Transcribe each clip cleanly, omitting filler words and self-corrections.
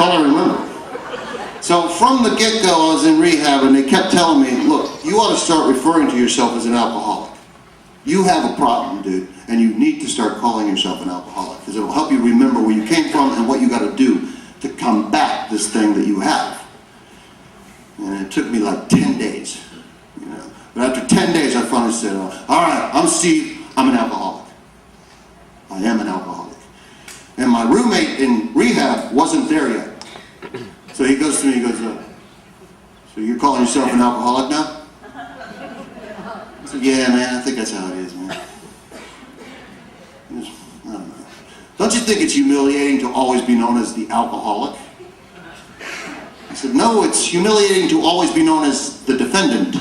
all I remember. So from the get-go, I was in rehab, and they kept telling me, look, you ought to start referring to yourself as an alcoholic. You have a problem, dude, and you need to start calling yourself an alcoholic, because it'll help you remember where you came from and what you got to do to combat this thing that you have. And it took me like 10 days. But after 10 days, I finally said, all right, I'm Steve, I'm an alcoholic. I am an alcoholic. And my roommate in rehab wasn't there yet. So he goes to me, he goes, so you're calling yourself an alcoholic now? I said, yeah, man, I think that's how it is, man. I don't know. Don't you think it's humiliating to always be known as the alcoholic? I said, no, it's humiliating to always be known as the defendant.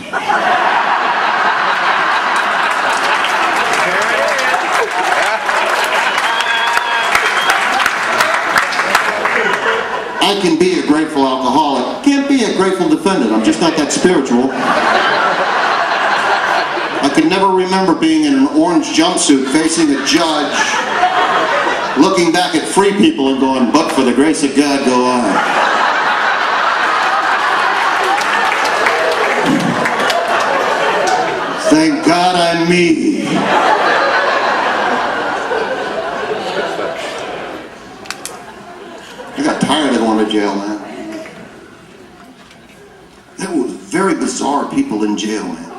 I can be a grateful alcoholic, can't be a grateful defendant. I'm just not that spiritual. I can never remember being in an orange jumpsuit facing a judge, looking back at free people and going, but for the grace of God, go on. Thank God I'm me. I got tired of going to jail, man. There were very bizarre people in jail, man.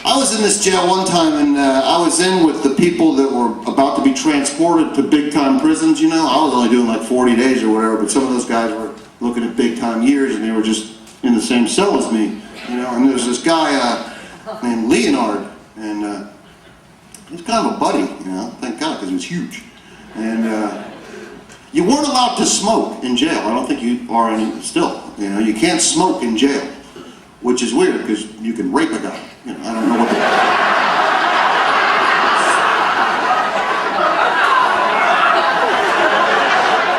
I was in this jail one time, and I was in with the people that were about to be transported to big-time prisons, you know. I was only doing like 40 days or whatever, but some of those guys were looking at big-time years, and they were just in the same cell as me, you know. And there's this guy named Leonard, and he's kind of a buddy, you know, thank God, because he was huge. And you weren't allowed to smoke in jail. I don't think you are any still. You know, you can't smoke in jail, which is weird because you can rape a guy. You know, I don't know what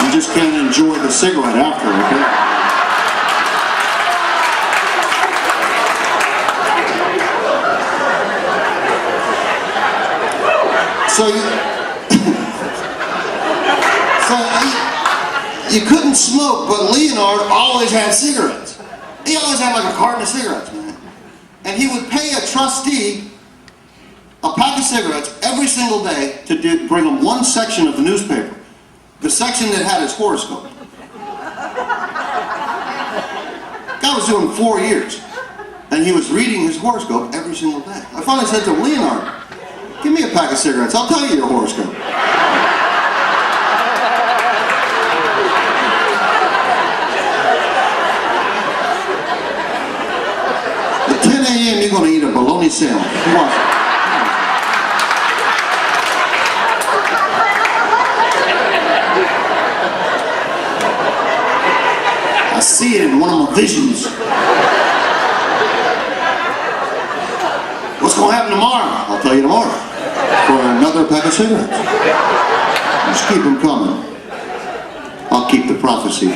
you just can't enjoy the cigarette after, okay? You couldn't smoke, but Leonard always had cigarettes. He always had like a carton of cigarettes, man. And he would pay a trustee a pack of cigarettes every single day to bring him one section of the newspaper. The section that had his horoscope. Guy was doing 4 years. And he was reading his horoscope every single day. I finally said to him, Leonard, give me a pack of cigarettes. I'll tell you your horoscope. At 10 a.m. you're going to eat a bologna sandwich. Come on. I see it in one of my visions. What's going to happen tomorrow? I'll tell you tomorrow. For another pack of cigarettes. Just keep them coming. I'll keep the prophecy.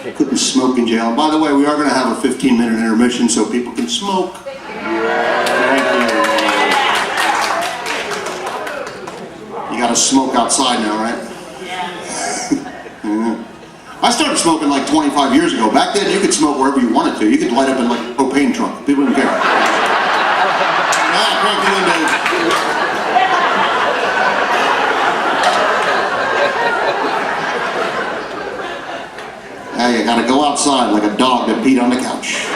I couldn't smoke in jail. By the way, we are going to have a 15-minute intermission so people can smoke. You got to smoke outside now, right? Yeah. I started smoking like 25 years ago. Back then, you could smoke wherever you wanted to. You could light up in like a propane trunk. People didn't care. Now you gotta go outside like a dog that peed on the couch.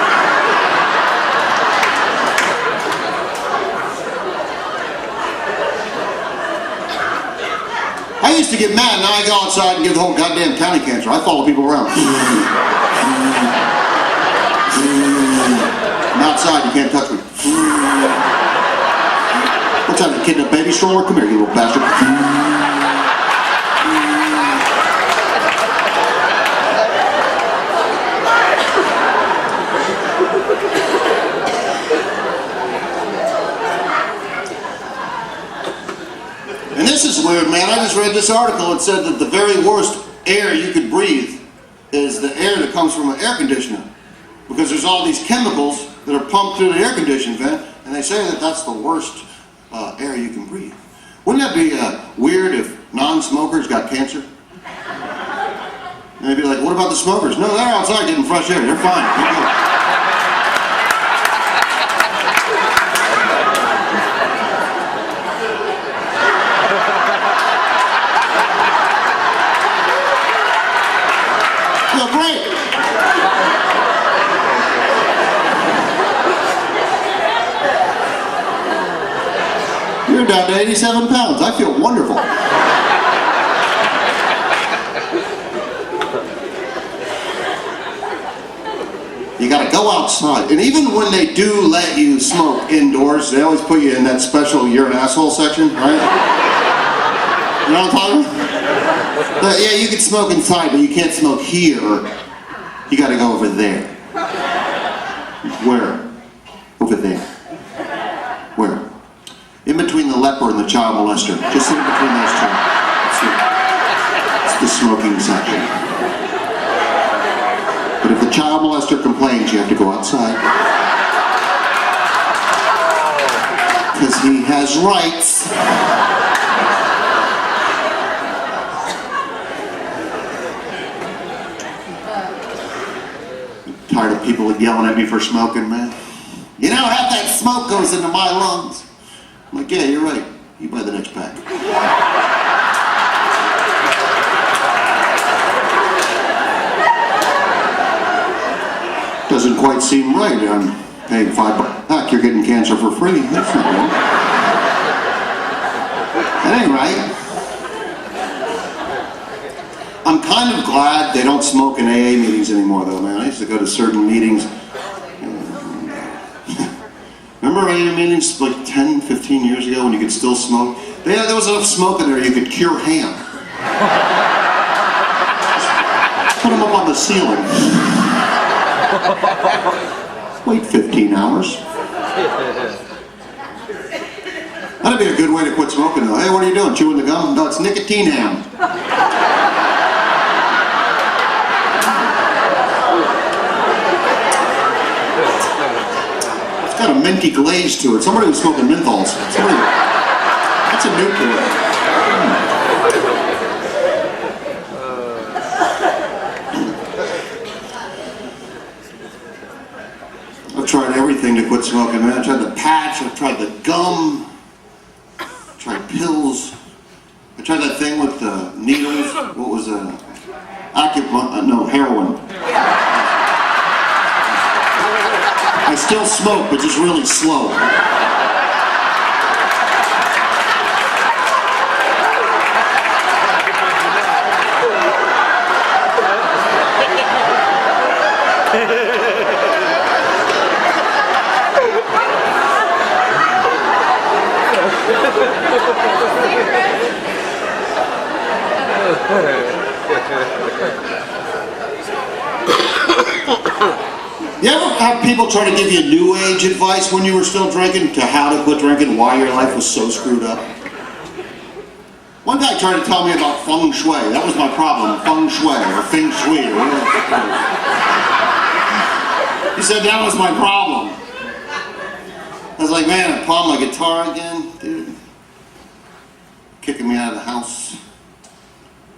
I used to get mad, now I go outside and give the whole goddamn county cancer. I follow people around. I'm outside, you can't touch me. What time to kidnap baby stroller? Come here, you little bastard. And this is weird, man. I just read this article. It said that the very worst air you could breathe is the air that comes from an air conditioner. Because there's all these chemicals that are pumped through the air conditioning vent, and they say that that's the worst air you can breathe. Wouldn't that be weird if non-smokers got cancer? And they'd be like, what about the smokers? No, they're outside getting fresh air. They're fine. They're good. Feel great. You're down to 87 pounds. I feel wonderful. You gotta go outside. And even when they do let you smoke indoors, they always put you in that special you're an asshole section, right? You know what I'm talking about? But yeah, you can smoke inside, but you can't smoke here. You gotta go over there. Where? Over there. Where? In between the leper and the child molester. Just in between those two. It's the smoking section. But if the child molester complains, you have to go outside. Because he has rights. I'm tired of people yelling at me for smoking, man. You know, half that smoke goes into my lungs. I'm like, yeah, you're right. You buy the next pack. Doesn't quite seem right. I'm paying $5. Heck, you're getting cancer for free. That's not right. That ain't right. I'm kind of glad they don't smoke in AA meetings anymore, though, man. I used to go to certain meetings. Remember AA meetings like 10, 15 years ago when you could still smoke? There was enough smoke in there you could cure ham. Put them up on the ceiling. Wait 15 hours. That'd be a good way to quit smoking, though. Hey, what are you doing? Chewing the gum? No, it's nicotine ham. It's got a minty glaze to it. Somebody was smoking menthols. That's a Newport. I've tried everything to quit smoking, man. I tried the patch, I've tried the gum, I tried pills. I tried that thing with the needles. What was it? No, heroin. I still smoke, but just really slow. You ever have people try to give you new age advice when you were still drinking to how to quit drinking, why your life was so screwed up? One guy tried to tell me about feng shui. That was my problem, feng shui or feng shui or whatever. He said that was my problem. I was like, man, I pawned my guitar again, dude. Kicking me out of the house.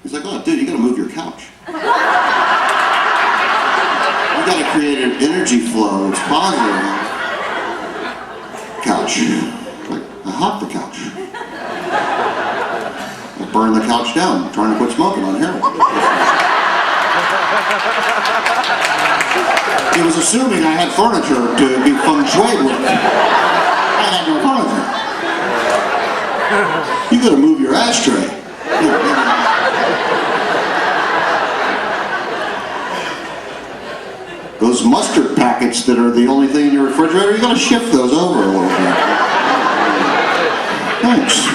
He's like, oh, dude, you gotta move your couch. You gotta create an energy flow that's positive. Couch. Like, I hop the couch. I burn the couch down, trying to quit smoking on heroin. He was assuming I had furniture to be feng shui with. I had no furniture. You gotta move your ashtray. Those mustard packets that are the only thing in your refrigerator, you gotta shift those over a little bit. Thanks.